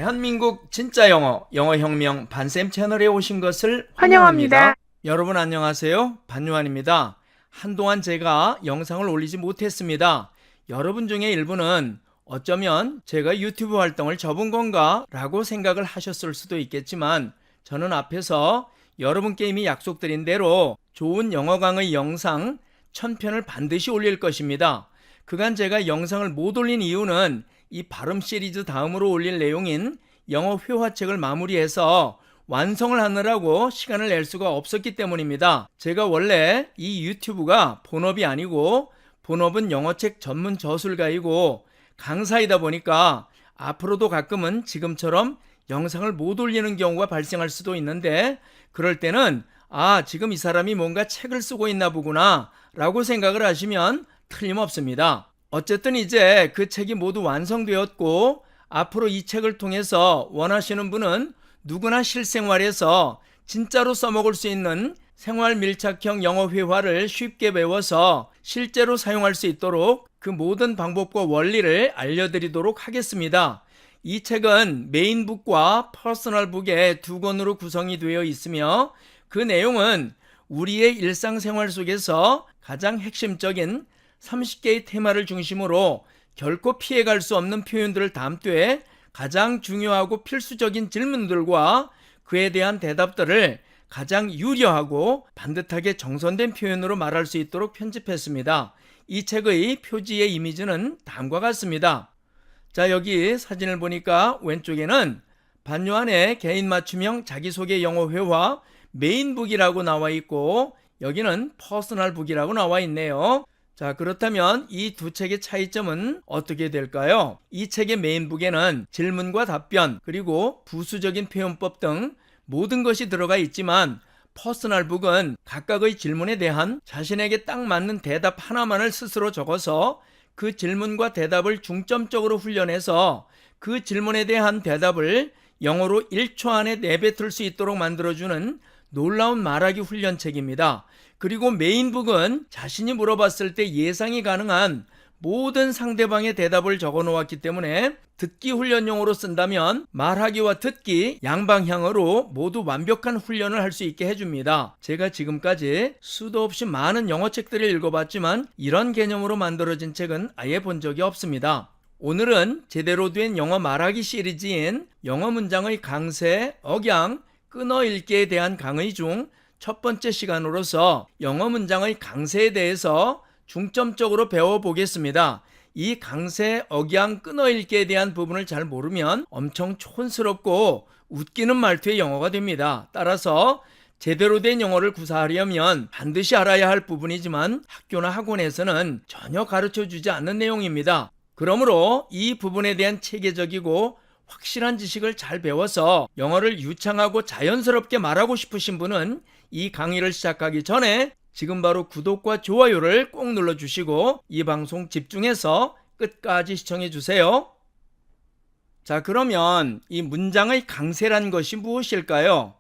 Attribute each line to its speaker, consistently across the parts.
Speaker 1: 대한민국 진짜 영어, 영어혁명 반쌤 채널에 오신 것을
Speaker 2: 환영합니다.
Speaker 1: 환영합니다. 여러분 안녕하세요. 반요한입니다. 한동안 제가 영상을 올리지 못했습니다. 여러분 중에 일부는 어쩌면 제가 유튜브 활동을 접은 건가 라고 생각을 하셨을 수도 있겠지만 저는 앞에서 여러분께 이미 약속드린 대로 좋은 영어 강의 영상 1000편을 반드시 올릴 것입니다. 그간 제가 영상을 못 올린 이유는 이 발음 시리즈 다음으로 올릴 내용인 영어 회화책을 마무리해서 완성을 하느라고 시간을 낼 수가 없었기 때문입니다. 제가 원래 이 유튜브가 본업이 아니고 본업은 영어책 전문 저술가이고 강사이다 보니까 앞으로도 가끔은 지금처럼 영상을 못 올리는 경우가 발생할 수도 있는데 그럴 때는 지금 이 사람이 뭔가 책을 쓰고 있나 보구나 라고 생각을 하시면 틀림없습니다. 어쨌든 이제 그 책이 모두 완성되었고 앞으로 이 책을 통해서 원하시는 분은 누구나 실생활에서 진짜로 써먹을 수 있는 생활 밀착형 영어 회화를 쉽게 배워서 실제로 사용할 수 있도록 그 모든 방법과 원리를 알려드리도록 하겠습니다. 이 책은 메인북과 퍼스널북의 두 권으로 구성이 되어 있으며 그 내용은 우리의 일상생활 속에서 가장 핵심적인 30개의 테마를 중심으로 결코 피해갈 수 없는 표현들을 담되 가장 중요하고 필수적인 질문들과 그에 대한 대답들을 가장 유려하고 반듯하게 정선된 표현으로 말할 수 있도록 편집했습니다. 이 책의 표지의 이미지는 다음과 같습니다. 자, 여기 사진을 보니까 왼쪽에는 반요한의 개인 맞춤형 자기소개 영어 회화 메인북이라고 나와 있고 여기는 퍼스널북이라고 나와 있네요. 자, 그렇다면 이 두 책의 차이점은 어떻게 될까요? 이 책의 메인북에는 질문과 답변 그리고 부수적인 표현법 등 모든 것이 들어가 있지만 퍼스널북은 각각의 질문에 대한 자신에게 딱 맞는 대답 하나만을 스스로 적어서 그 질문과 대답을 중점적으로 훈련해서 그 질문에 대한 대답을 영어로 1초 안에 내뱉을 수 있도록 만들어주는 놀라운 말하기 훈련책입니다. 그리고 메인북은 자신이 물어봤을 때 예상이 가능한 모든 상대방의 대답을 적어 놓았기 때문에 듣기 훈련용으로 쓴다면 말하기와 듣기 양방향으로 모두 완벽한 훈련을 할 수 있게 해줍니다. 제가 지금까지 수도 없이 많은 영어책들을 읽어봤지만 이런 개념으로 만들어진 책은 아예 본 적이 없습니다. 오늘은 제대로 된 영어 말하기 시리즈인 영어 문장의 강세, 억양, 끊어읽기에 대한 강의 중 첫 번째 시간으로서 영어 문장의 강세에 대해서 중점적으로 배워보겠습니다. 이 강세, 억양, 끊어읽기에 대한 부분을 잘 모르면 엄청 촌스럽고 웃기는 말투의 영어가 됩니다. 따라서 제대로 된 영어를 구사하려면 반드시 알아야 할 부분이지만 학교나 학원에서는 전혀 가르쳐주지 않는 내용입니다. 그러므로 이 부분에 대한 체계적이고 확실한 지식을 잘 배워서 영어를 유창하고 자연스럽게 말하고 싶으신 분은 이 강의를 시작하기 전에 지금 바로 구독과 좋아요를 꼭 눌러주시고 이 방송 집중해서 끝까지 시청해 주세요. 자, 그러면 이 문장의 강세란 것이 무엇일까요?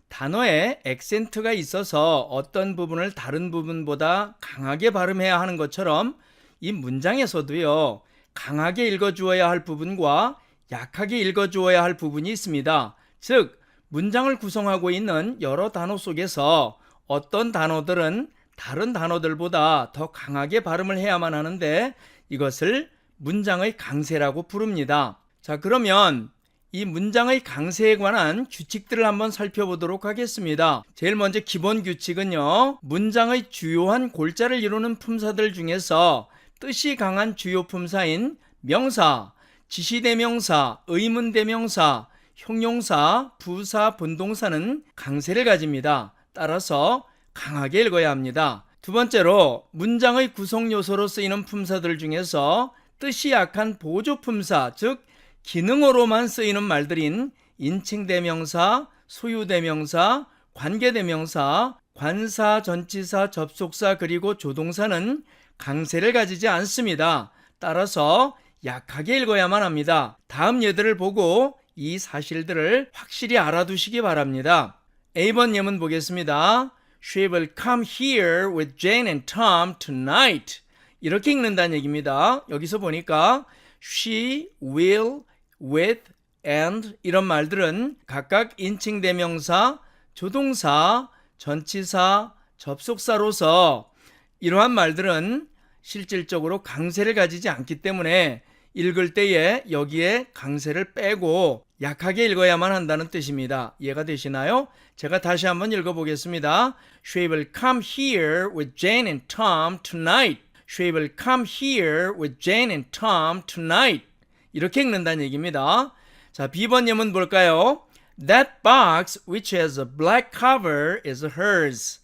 Speaker 1: 단어에 액센트가 있어서 어떤 부분을 다른 부분보다 강하게 발음해야 하는 것처럼 이 문장에서도요, 강하게 읽어주어야 할 부분과 약하게 읽어주어야 할 부분이 있습니다. 즉, 문장을 구성하고 있는 여러 단어 속에서 어떤 단어들은 다른 단어들보다 더 강하게 발음을 해야만 하는데 이것을 문장의 강세라고 부릅니다. 자, 그러면 이 문장의 강세에 관한 규칙들을 한번 살펴보도록 하겠습니다. 제일 먼저 기본 규칙은요, 문장의 주요한 골자를 이루는 품사들 중에서 뜻이 강한 주요 품사인 명사, 지시대명사, 의문대명사, 형용사, 부사, 분동사는 강세를 가집니다. 따라서 강하게 읽어야 합니다. 두 번째로 문장의 구성 요소로 쓰이는 품사들 중에서 뜻이 약한 보조품사, 즉 기능어로만 쓰이는 말들인 인칭대명사, 소유대명사, 관계대명사, 관사, 전치사, 접속사 그리고 조동사는 강세를 가지지 않습니다. 따라서 약하게 읽어야만 합니다. 다음 예들을 보고 이 사실들을 확실히 알아두시기 바랍니다. A번 예문 보겠습니다. She will come here with Jane and Tom tonight. 이렇게 읽는다는 얘기입니다. 여기서 보니까 she will with and 이런 말들은 각각 인칭 대명사, 조동사, 전치사, 접속사로서 이러한 말들은 실질적으로 강세를 가지지 않기 때문에 읽을 때에 여기에 강세를 빼고 약하게 읽어야만 한다는 뜻입니다. 이해가 되시나요? 제가 다시 한번 읽어보겠습니다. She will come here with Jane and Tom tonight. She will come here with Jane and Tom tonight. 이렇게 읽는다는 얘기입니다. 자, B번 예문 볼까요? That box which has a black cover is hers.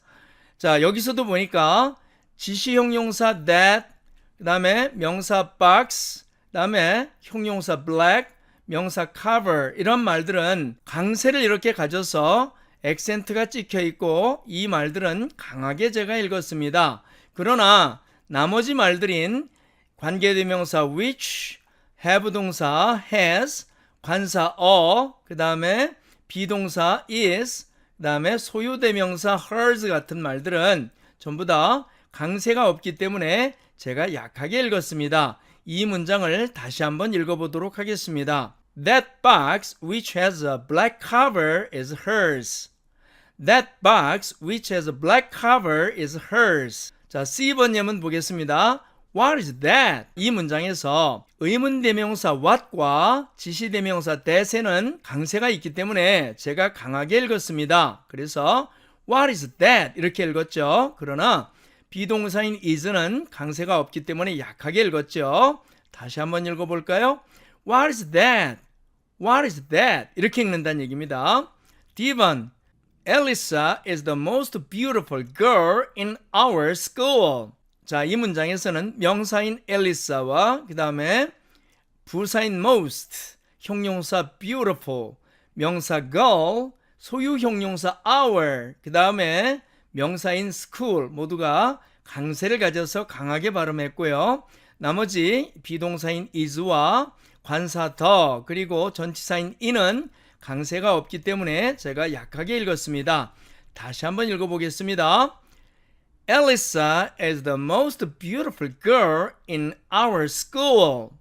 Speaker 1: 자, 여기서도 보니까 지시 형용사 that, 그 다음에 명사 box, 그 다음에 형용사 black, 명사 cover 이런 말들은 강세를 이렇게 가져서 액센트가 찍혀 있고 이 말들은 강하게 제가 읽었습니다. 그러나 나머지 말들인 관계대명사 which, have 동사 has, 관사 a, 그 다음에 비동사 is, 그 다음에 소유대명사 hers 같은 말들은 전부 다 강세가 없기 때문에 제가 약하게 읽었습니다. 이 문장을 다시 한번 읽어보도록 하겠습니다. That box which has a black cover is hers. That box which has a black cover is hers. 자, C번 예문 보겠습니다. What is that? 이 문장에서 의문대명사 what과 지시대명사 that에는 강세가 있기 때문에 제가 강하게 읽었습니다. 그래서 What is that? 이렇게 읽었죠. 그러나 비동사인 is는 강세가 없기 때문에 약하게 읽었죠. 다시 한번 읽어볼까요? What is that? What is that? 이렇게 읽는다는 얘기입니다. D번 Elisa is the most beautiful girl in our school. 자, 이 문장에서는 명사인 엘리사와 그 다음에 부사인 most, 형용사 beautiful, 명사 girl, 소유 형용사 our, 그 다음에 명사인 school 모두가 강세를 가져서 강하게 발음했고요. 나머지 비동사인 is와 관사 the 그리고 전치사인 in은 강세가 없기 때문에 제가 약하게 읽었습니다. 다시 한번 읽어보겠습니다. Elisa is the most beautiful girl in our school.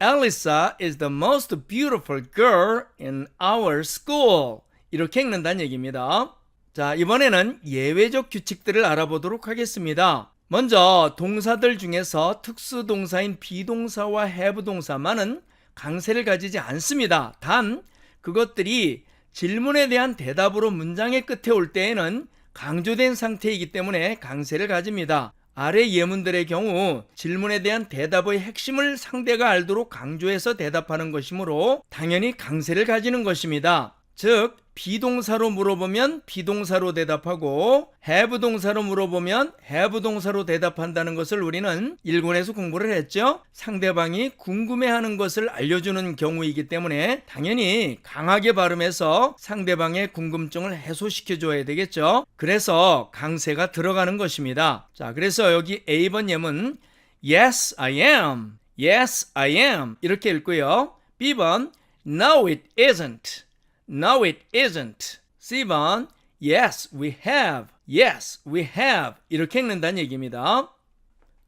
Speaker 1: Elisa is the most beautiful girl in our school. 이렇게 읽는다는 얘기입니다. 자, 이번에는 예외적 규칙들을 알아보도록 하겠습니다. 먼저 동사들 중에서 특수동사인 비동사와 have 동사만은 강세를 가지지 않습니다. 단 그것들이 질문에 대한 대답으로 문장의 끝에 올 때에는 강조된 상태이기 때문에 강세를 가집니다. 아래 예문들의 경우 질문에 대한 대답의 핵심을 상대가 알도록 강조해서 대답하는 것이므로 당연히 강세를 가지는 것입니다. 즉 비동사로 물어보면 비동사로 대답하고 have 동사로 물어보면 have 동사로 대답한다는 것을 우리는 1권에서 공부를 했죠. 상대방이 궁금해하는 것을 알려주는 경우이기 때문에 당연히 강하게 발음해서 상대방의 궁금증을 해소시켜줘야 되겠죠. 그래서 강세가 들어가는 것입니다. 자, 그래서 여기 A번 예문 Yes, I am. Yes, I am. 이렇게 읽고요. B번 No, it isn't. No, it isn't. C번 Yes, we have. Yes, we have. 이렇게 읽는다는 얘기입니다.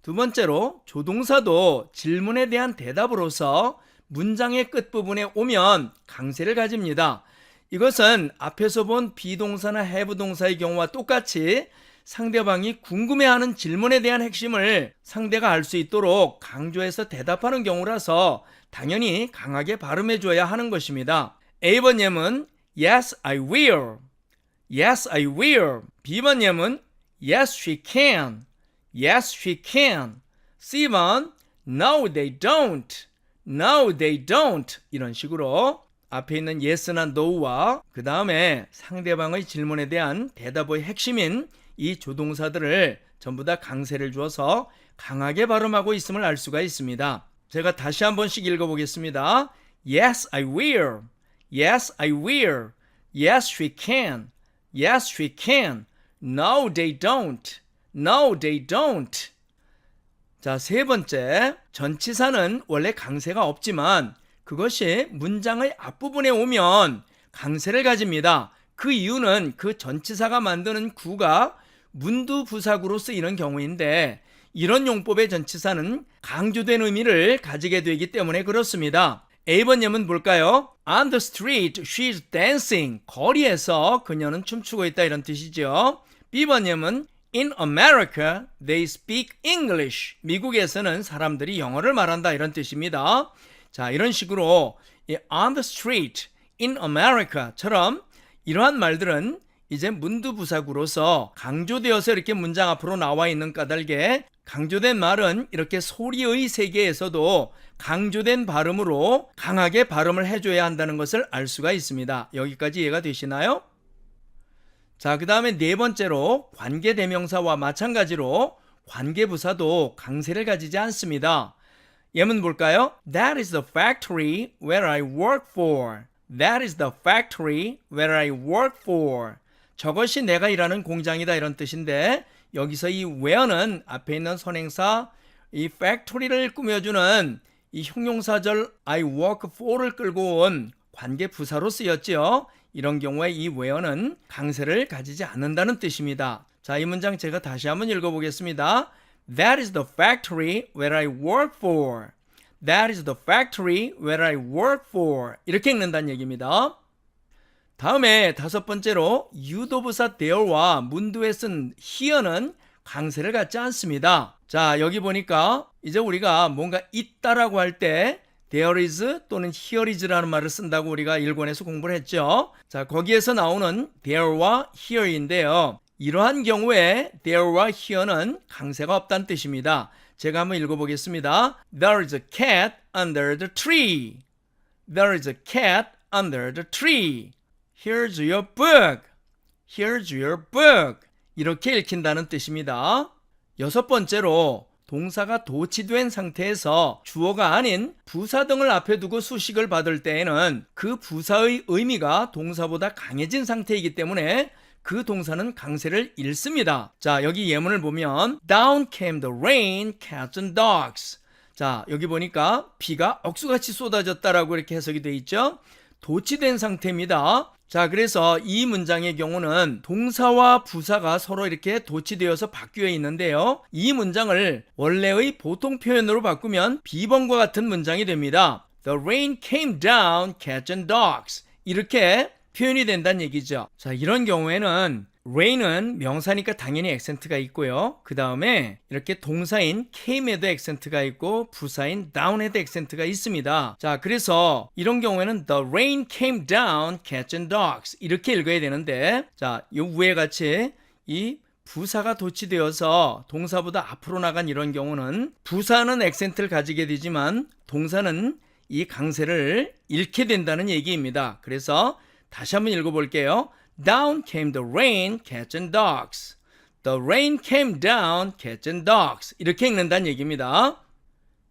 Speaker 1: 두 번째로 조동사도 질문에 대한 대답으로서 문장의 끝부분에 오면 강세를 가집니다. 이것은 앞에서 본 비동사나 have 동사의 경우와 똑같이 상대방이 궁금해하는 질문에 대한 핵심을 상대가 알 수 있도록 강조해서 대답하는 경우라서 당연히 강하게 발음해줘야 하는 것입니다. A번 예문 Yes, I will. Yes, I will. B번 예문 Yes, she can. Yes, she can. C번 No, they don't. No, they don't. 이런 식으로 앞에 있는 yes나 no와 그 다음에 상대방의 질문에 대한 대답의 핵심인 이 조동사들을 전부 다 강세를 주어서 강하게 발음하고 있음을 알 수가 있습니다. 제가 다시 한 번씩 읽어보겠습니다. Yes, I will. Yes, I will. Yes, she can. Yes, she can. No, they don't. No, they don't. 자, 세 번째. 전치사는 원래 강세가 없지만 그것이 문장의 앞부분에 오면 강세를 가집니다. 그 이유는 그 전치사가 만드는 구가 문두부사구로 쓰이는 경우인데 이런 용법의 전치사는 강조된 의미를 가지게 되기 때문에 그렇습니다. A번 예문 볼까요? On the street, she's dancing. 거리에서 그녀는 춤추고 있다 이런 뜻이죠. B번님은 In America, they speak English. 미국에서는 사람들이 영어를 말한다 이런 뜻입니다. 자, 이런 식으로 on the street, in America처럼 이러한 말들은 이제 문두부사구로서 강조되어서 이렇게 문장 앞으로 나와 있는 까닭에 강조된 말은 이렇게 소리의 세계에서도 강조된 발음으로 강하게 발음을 해줘야 한다는 것을 알 수가 있습니다. 여기까지 이해가 되시나요? 자, 그 다음에 네 번째로 관계대명사와 마찬가지로 관계부사도 강세를 가지지 않습니다. 예문 볼까요? That is the factory where I work for. That is the factory where I work for. 저것이 내가 일하는 공장이다 이런 뜻인데 여기서 이 where는 앞에 있는 선행사 이 factory를 꾸며주는 이 형용사절 I work for를 끌고 온 관계부사로 쓰였죠. 이런 경우에 이 where는 강세를 가지지 않는다는 뜻입니다. 자, 이 문장 제가 다시 한번 읽어보겠습니다. That is the factory where I work for. That is the factory where I work for. 이렇게 읽는다는 얘기입니다. 다음에 다섯 번째로 유도부사 there와 문두에 쓴 here는 강세를 갖지 않습니다. 자, 여기 보니까 이제 우리가 뭔가 있다라고 할 때 there is 또는 here is라는 말을 쓴다고 우리가 일본에서 공부를 했죠. 자, 거기에서 나오는 there와 here인데요. 이러한 경우에 there와 here는 강세가 없다는 뜻입니다. 제가 한번 읽어보겠습니다. There is a cat under the tree. There is a cat under the tree. Here's your book. Here's your book. 이렇게 읽힌다는 뜻입니다. 여섯 번째로 동사가 도치된 상태에서 주어가 아닌 부사 등을 앞에 두고 수식을 받을 때에는 그 부사의 의미가 동사보다 강해진 상태이기 때문에 그 동사는 강세를 잃습니다. 자, 여기 예문을 보면 Down came the rain, cats and dogs. 자, 여기 보니까 비가 억수같이 쏟아졌다라고 이렇게 해석이 되어 있죠. 도치된 상태입니다. 자, 그래서 이 문장의 경우는 동사와 부사가 서로 이렇게 도치되어서 바뀌어 있는데요. 이 문장을 원래의 보통 표현으로 바꾸면 B번과 같은 문장이 됩니다. The rain came down, cats and dogs. 이렇게 표현이 된다는 얘기죠. 자, 이런 경우에는 rain은 명사니까 당연히 액센트가 있고요. 그 다음에 이렇게 동사인 came에도 액센트가 있고 부사인 down에도 액센트가 있습니다. 자, 그래서 이런 경우에는 the rain came down, cats and dogs 이렇게 읽어야 되는데, 자, 이 위에 같이 이 부사가 도치되어서 동사보다 앞으로 나간 이런 경우는 부사는 액센트를 가지게 되지만 동사는 이 강세를 잃게 된다는 얘기입니다. 그래서 다시 한번 읽어볼게요. Down came the rain, cats and dogs. The rain came down, cats and dogs. 이렇게 읽는다는 얘기입니다.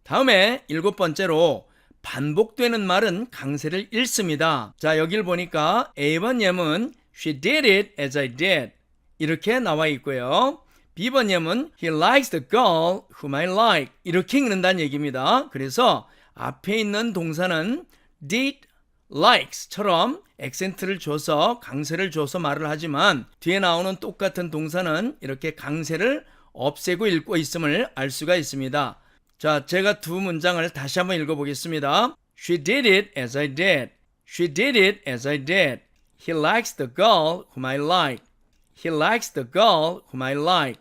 Speaker 1: 다음에 일곱 번째로 반복되는 말은 강세를 잃습니다. 자, 여기를 보니까 A번 예문 She did it as I did. 이렇게 나와 있고요. B번 예문 He likes the girl whom I like. 이렇게 읽는다는 얘기입니다. 그래서 앞에 있는 동사는 did, likes처럼 액센트를 줘서 강세를 줘서 말을 하지만 뒤에 나오는 똑같은 동사는 이렇게 강세를 없애고 읽고 있음을 알 수가 있습니다. 자, 제가 두 문장을 다시 한번 읽어보겠습니다. She did it as I did. She did it as I did. He likes the girl whom I like. He likes the girl whom I like.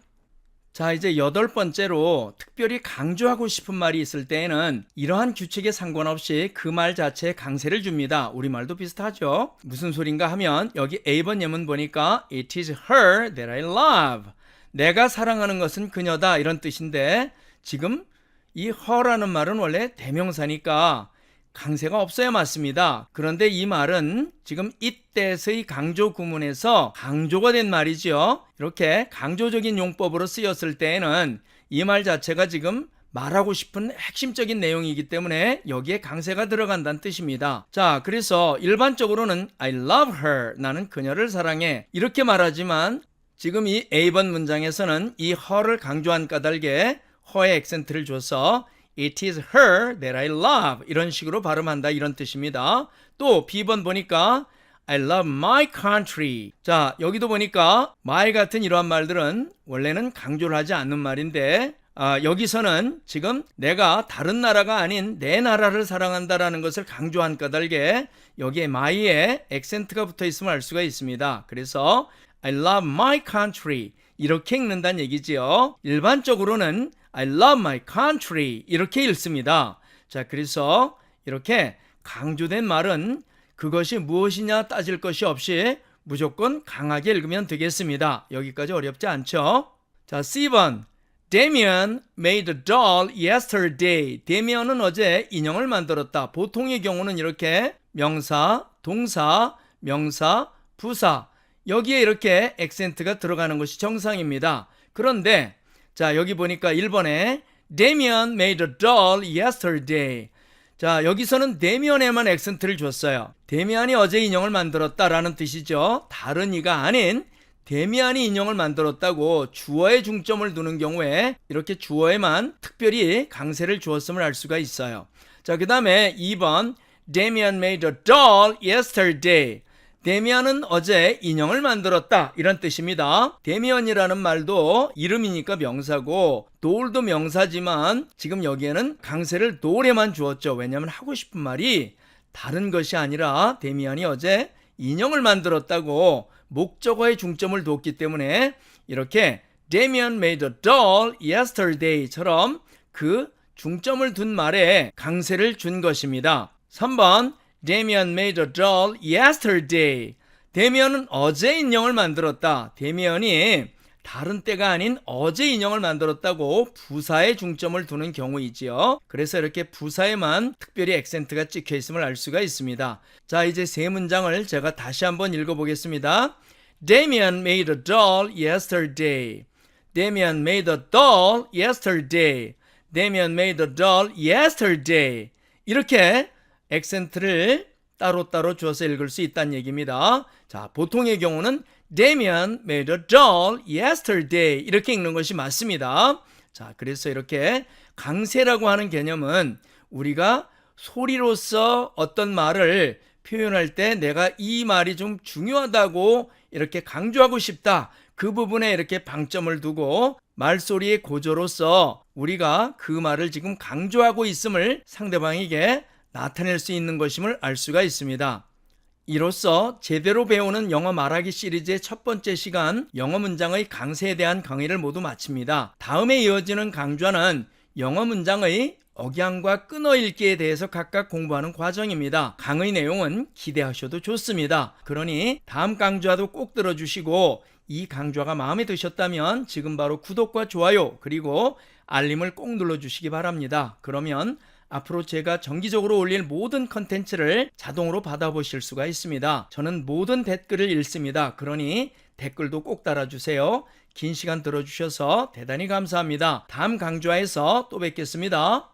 Speaker 1: 자, 이제 여덟 번째로 특별히 강조하고 싶은 말이 있을 때에는 이러한 규칙에 상관없이 그 말 자체에 강세를 줍니다. 우리말도 비슷하죠. 무슨 소린가 하면 여기 A번 예문 보니까 It is her that I love. 내가 사랑하는 것은 그녀다 이런 뜻인데 지금 이 her라는 말은 원래 대명사니까 강세가 없어야 맞습니다. 그런데 이 말은 지금 이때의 강조 구문에서 강조가 된 말이죠. 이렇게 강조적인 용법으로 쓰였을 때에는 이 말 자체가 지금 말하고 싶은 핵심적인 내용이기 때문에 여기에 강세가 들어간다는 뜻입니다. 자, 그래서 일반적으로는 I love her, 나는 그녀를 사랑해 이렇게 말하지만 지금 이 A번 문장에서는 이 her를 강조한 까닭에 her의 액센트를 줘서 It is her that I love 이런 식으로 발음한다 이런 뜻입니다. 또 B번 보니까 I love my country. 자, 여기도 보니까 my 같은 이러한 말들은 원래는 강조를 하지 않는 말인데 여기서는 지금 내가 다른 나라가 아닌 내 나라를 사랑한다라는 것을 강조한 까닭에 여기에 my에 액센트가 붙어 있음을 알 수가 있습니다. 그래서 I love my country 이렇게 읽는다는 얘기지요. 일반적으로는 I love my country 이렇게 읽습니다. 자, 그래서 이렇게 강조된 말은 그것이 무엇이냐 따질 것이 없이 무조건 강하게 읽으면 되겠습니다. 여기까지 어렵지 않죠? 자, C번 Damien made a doll yesterday. 데미안은 어제 인형을 만들었다. 보통의 경우는 이렇게 명사, 동사, 명사, 부사 여기에 이렇게 액센트가 들어가는 것이 정상입니다. 그런데 자, 여기 보니까 1번에 Damien made a doll yesterday. 자, 여기서는 데미안에만 액센트를 줬어요. 데미안이 어제 인형을 만들었다라는 뜻이죠. 다른 이가 아닌 데미안이 인형을 만들었다고 주어에 중점을 두는 경우에 이렇게 주어에만 특별히 강세를 주었음을 알 수가 있어요. 자, 그 다음에 2번 Damien made a doll yesterday. 데미안은 어제 인형을 만들었다 이런 뜻입니다. 데미안이라는 말도 이름이니까 명사고 doll도 명사지만 지금 여기에는 강세를 doll에만 주었죠. 왜냐하면 하고 싶은 말이 다른 것이 아니라 데미안이 어제 인형을 만들었다고 목적어에 중점을 뒀기 때문에 이렇게 Damien made a doll yesterday처럼 그 중점을 둔 말에 강세를 준 것입니다. 3번 Damien made a doll yesterday. 데미안은 어제 인형을 만들었다. 데미안이 다른 때가 아닌 어제 인형을 만들었다고 부사에 중점을 두는 경우이지요. 그래서 이렇게 부사에만 특별히 액센트가 찍혀 있음을 알 수가 있습니다. 자, 이제 세 문장을 제가 다시 한번 읽어보겠습니다. Damien made a doll yesterday. Damien made a doll yesterday. Damien made a doll yesterday. 이렇게 액센트를 따로따로 주어서 읽을 수 있다는 얘기입니다. 자, 보통의 경우는 Damien made a doll yesterday 이렇게 읽는 것이 맞습니다. 자, 그래서 이렇게 강세라고 하는 개념은 우리가 소리로서 어떤 말을 표현할 때 내가 이 말이 좀 중요하다고 이렇게 강조하고 싶다. 그 부분에 이렇게 방점을 두고 말소리의 고조로서 우리가 그 말을 지금 강조하고 있음을 상대방에게 나타낼 수 있는 것임을 알 수가 있습니다. 이로써 제대로 배우는 영어 말하기 시리즈의 첫 번째 시간 영어 문장의 강세에 대한 강의를 모두 마칩니다. 다음에 이어지는 강좌는 영어 문장의 억양과 끊어읽기에 대해서 각각 공부하는 과정입니다. 강의 내용은 기대하셔도 좋습니다. 그러니 다음 강좌도 꼭 들어주시고 이 강좌가 마음에 드셨다면 지금 바로 구독과 좋아요 그리고 알림을 꼭 눌러주시기 바랍니다. 그러면 앞으로 제가 정기적으로 올릴 모든 컨텐츠를 자동으로 받아보실 수가 있습니다. 저는 모든 댓글을 읽습니다. 그러니 댓글도 꼭 달아주세요. 긴 시간 들어주셔서 대단히 감사합니다. 다음 강좌에서 또 뵙겠습니다.